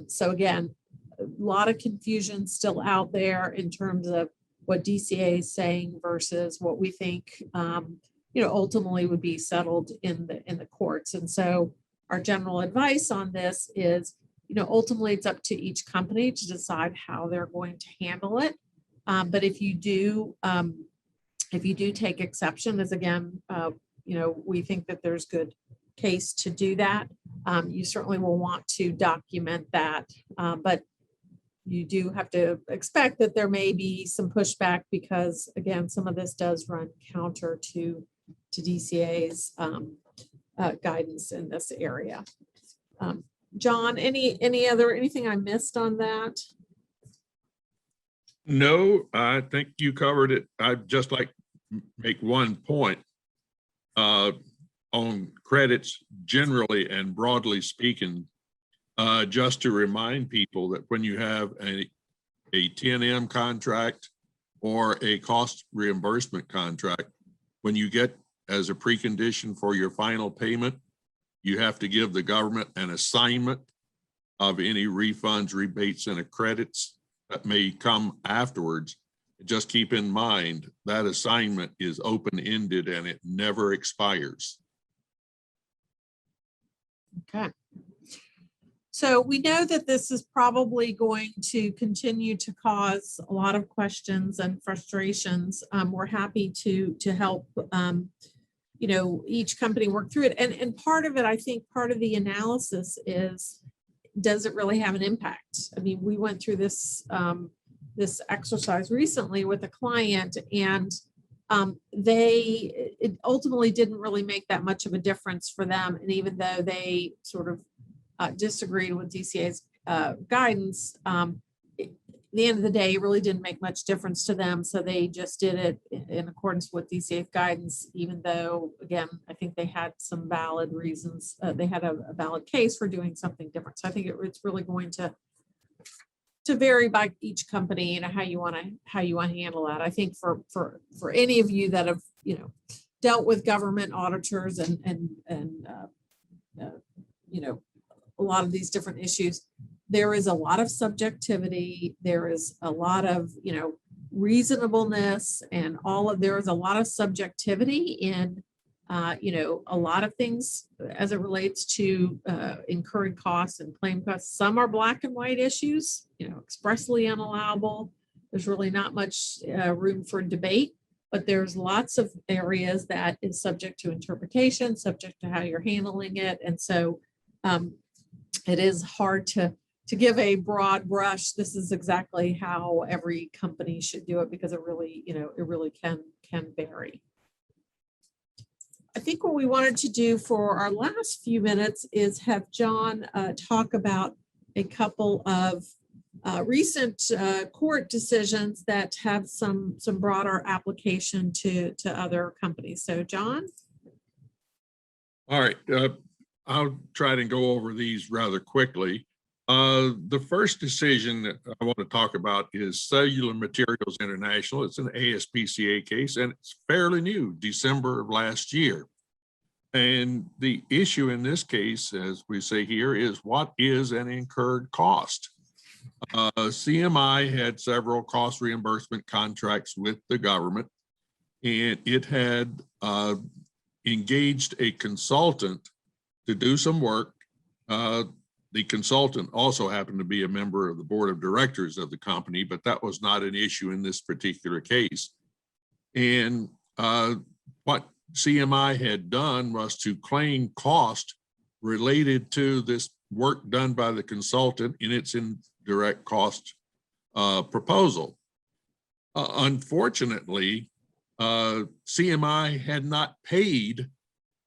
So again, a lot of confusion still out there in terms of what DCA is saying versus what we think ultimately would be settled in the courts. And so our general advice on this is, ultimately it's up to each company to decide how they're going to handle it. But if you do take exception, as again, we think that there's good case to do that. You certainly will want to document that, but you do have to expect that there may be some pushback because, again, some of this does run counter to DCA's guidance in this area. John, anything I missed on that? No, I think you covered it. I'd just like to make one point on credits generally and broadly speaking, just to remind people that when you have a T&M contract or a cost reimbursement contract, when you get as a precondition for your final payment, you have to give the government an assignment of any refunds, rebates, and credits that may come afterwards. Just keep in mind that assignment is open-ended and it never expires. Okay. So we know that this is probably going to continue to cause a lot of questions and frustrations. We're happy to help each company work through it. And part of it, I think part of the analysis is, does it really have an impact? I mean, we went through this this exercise recently with a client, and it ultimately didn't really make that much of a difference for them. And even though they sort of disagreed with DCA's guidance, at the end of the day, it really didn't make much difference to them. So they just did it in accordance with DCA guidance, even though, again, I think they had some valid reasons. They had a valid case for doing something different. So I think it's really going to vary by each company, how you want to handle that. I think for any of you that have dealt with government auditors and a lot of these different issues, there is a lot of subjectivity. There is a lot of reasonableness, and there is a lot of subjectivity in a lot of things as it relates to incurred costs and claim costs. Some are black and white issues, expressly unallowable. There's really not much room for debate, but there's lots of areas that is subject to interpretation, subject to how you're handling it. And so it is hard to give a broad brush. This is exactly how every company should do it, because it really, it really can vary. I think what we wanted to do for our last few minutes is have John talk about a couple of recent court decisions that have some broader application to other companies. So John? All right, I'll try to go over these rather quickly. The first decision that I want to talk about is Cellular Materials International. It's an ASPCA case, and it's fairly new, December of last year. And the issue in this case, as we say here, is what is an incurred cost? CMI had several cost reimbursement contracts with the government, and it had engaged a consultant to do some work. The consultant also happened to be a member of the board of directors of the company, but that was not an issue in this particular case. And what CMI had done was to claim cost related to this work done by the consultant in its indirect cost proposal. Unfortunately, CMI had not paid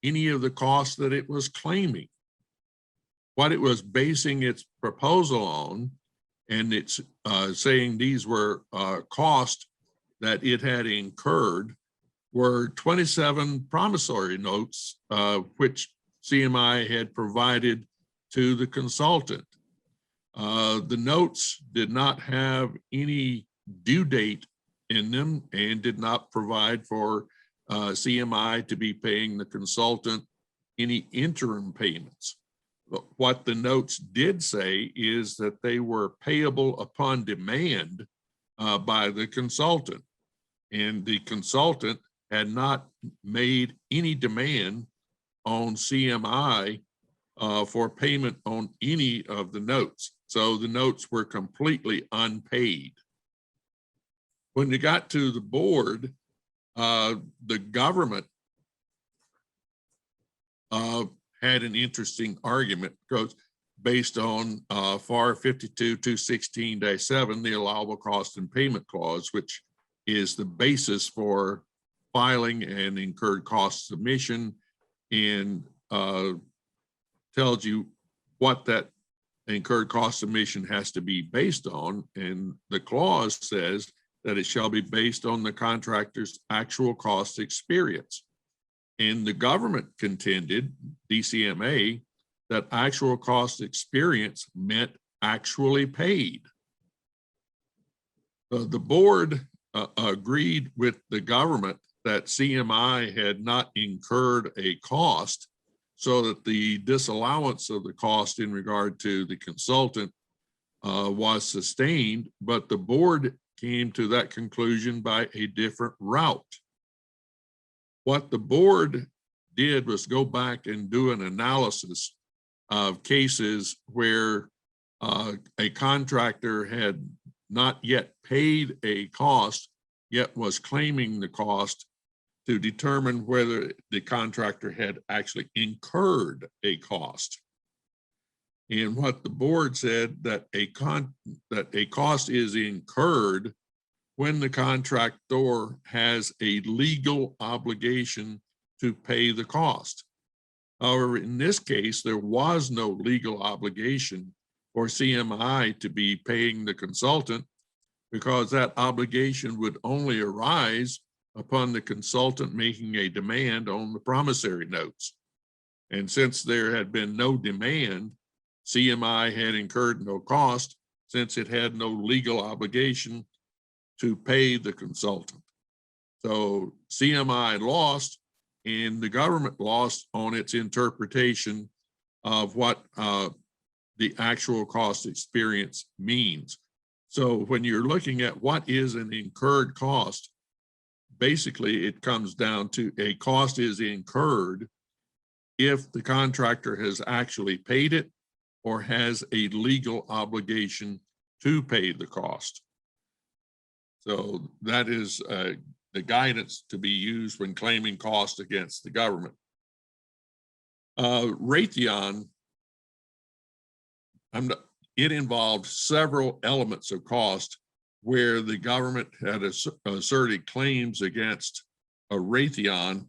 any of the costs that it was claiming. What it was basing its proposal on, and it's saying these were costs that it had incurred, were 27 promissory notes, which CMI had provided to the consultant. The notes did not have any due date in them and did not provide for CMI to be paying the consultant any interim payments. But what the notes did say is that they were payable upon demand by the consultant, and the consultant had not made any demand on CMI for payment on any of the notes. So the notes were completely unpaid. When they got to the board, the government had an interesting argument, because based on FAR 52-216-7, the allowable cost and payment clause, which is the basis for filing an incurred cost submission, and tells you what that incurred cost submission has to be based on. And the clause says that it shall be based on the contractor's actual cost experience. And the government contended, DCMA, that actual cost experience meant actually paid. The board agreed with the government that CMI had not incurred a cost, so that the disallowance of the cost in regard to the consultant was sustained, but the board came to that conclusion by a different route. What the board did was go back and do an analysis of cases where a contractor had not yet paid a cost, yet was claiming the cost, to determine whether the contractor had actually incurred a cost. And what the board said, that a cost is incurred when the contractor has a legal obligation to pay the cost. However, in this case, there was no legal obligation for CMI to be paying the consultant, because that obligation would only arise upon the consultant making a demand on the promissory notes. And since there had been no demand, CMI had incurred no cost, since it had no legal obligation to pay the consultant. So CMI lost, and the government lost on its interpretation of what the actual cost experience means. So when you're looking at what is an incurred cost, basically it comes down to a cost is incurred if the contractor has actually paid it or has a legal obligation to pay the cost. So that is the guidance to be used when claiming cost against the government. Raytheon, it involved several elements of cost where the government had asserted claims against a Raytheon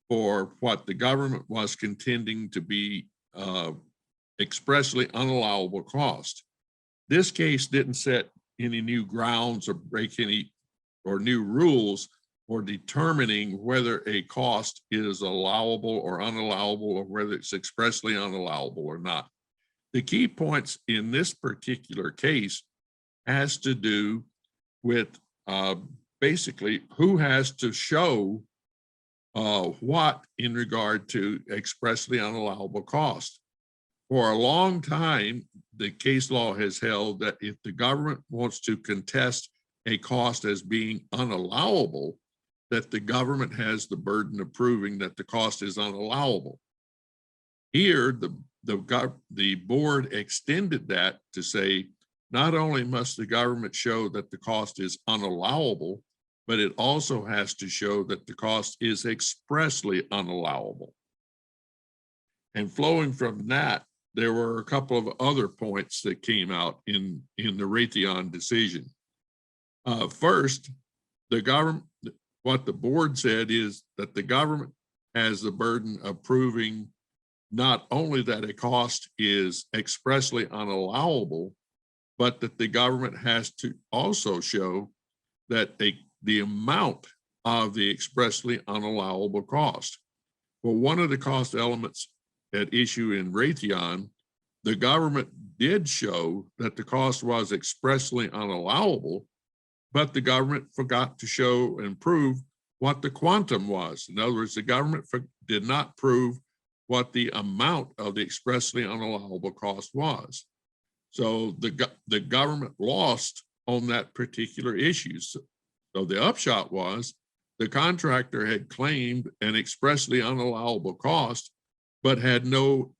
for what the government was contending to be expressly unallowable cost. This case didn't set any new grounds or break any or new rules for determining whether a cost is allowable or unallowable, or whether it's expressly unallowable or not. The key points in this particular case has to do with basically who has to show what in regard to expressly unallowable cost. For a long time, the case law has held that if the government wants to contest a cost as being unallowable, that the government has the burden of proving that the cost is unallowable. Here, the board extended that to say, not only must the government show that the cost is unallowable, but it also has to show that the cost is expressly unallowable. And flowing from that, there were a couple of other points that came out in the Raytheon decision. First, the government, what the board said is that the government has the burden of proving not only that a cost is expressly unallowable, but that the government has to also show that the amount of the expressly unallowable cost. Well, one of the cost elements at issue in Raytheon, the government did show that the cost was expressly unallowable, but the government forgot to show and prove what the quantum was. In other words, the government did not prove what the amount of the expressly unallowable cost was. So the government lost on that particular issue. So the upshot was the contractor had claimed an expressly unallowable cost, but had no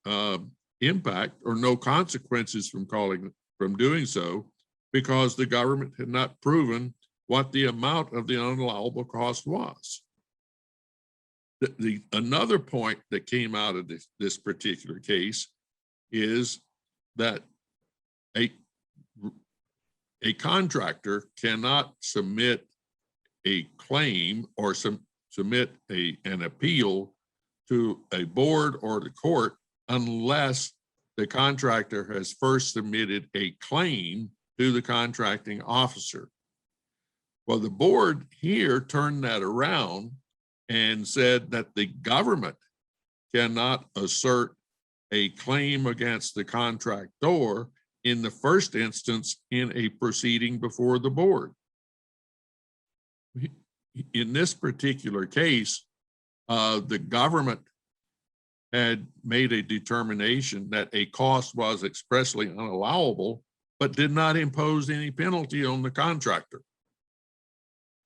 impact or no consequences from doing so, because the government had not proven what the amount of the unallowable cost was. Another point that came out of this particular case is that a contractor cannot submit a claim or submit an appeal to a board or the court unless the contractor has first submitted a claim to the contracting officer. Well, the board here turned that around and said that the government cannot assert a claim against the contractor in the first instance in a proceeding before the board. In this particular case, the government had made a determination that a cost was expressly unallowable, but did not impose any penalty on the contractor.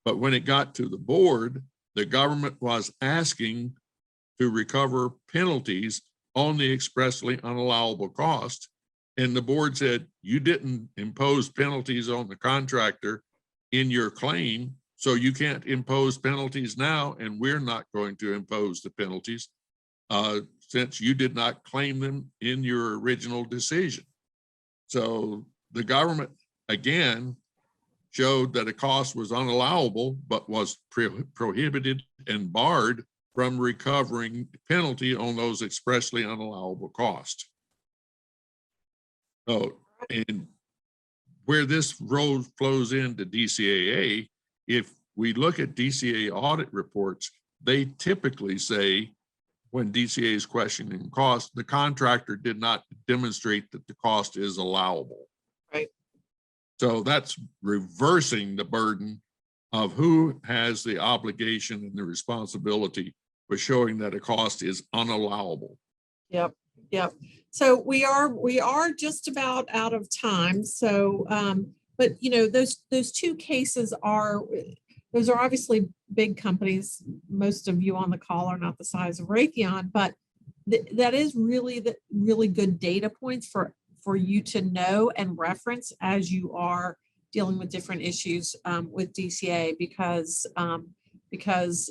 But when it got to the board, the government was asking to recover penalties on the expressly unallowable cost. And the board said, you didn't impose penalties on the contractor in your claim, so you can't impose penalties now, and we're not going to impose the penalties since you did not claim them in your original decision. So the government, again, showed that a cost was unallowable, but was prohibited and barred from recovering penalty on those expressly unallowable costs. So, and where this road flows into DCAA, if we look at DCAA audit reports, they typically say when DCAA is questioning cost, the contractor did not demonstrate that the cost is allowable. Right. So that's reversing the burden of who has the obligation and the responsibility for showing that a cost is unallowable. Yep. Yep. So we are just about out of time. So, but you know, those two cases those are obviously big companies. Most of you on the call are not the size of Raytheon, but that is really really good data points for you to know and reference as you are dealing with different issues with DCA because,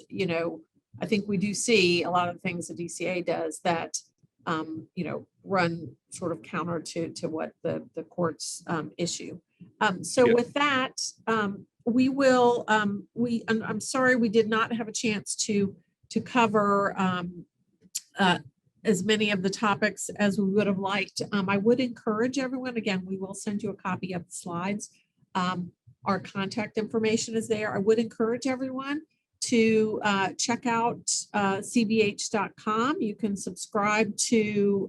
you know, I think we do see a lot of the things the DCA does that, you know, run sort of counter to what the courts issue. So Yeah. with that, we will, I'm sorry, we did not have a chance to cover as many of the topics as we would have liked. I would encourage everyone, again, we will send you a copy of the slides. Our contact information is there. I would encourage everyone to check out cbh.com. You can subscribe to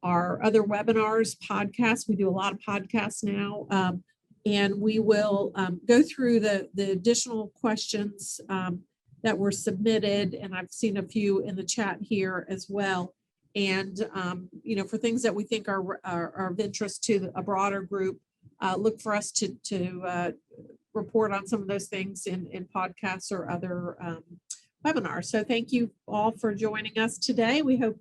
our other webinars, podcasts. We do a lot of podcasts now. And we will go through the additional questions that were submitted. And I've seen a few in the chat here as well. And, you know, for things that we think are of interest to a broader group, look for us to report on some of those things in podcasts or other webinars. So thank you all for joining us today. We hope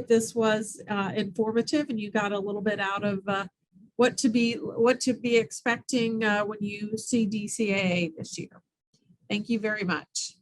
this was informative and you got a little bit out of what to be expecting when you see DCAA this year. Thank you very much.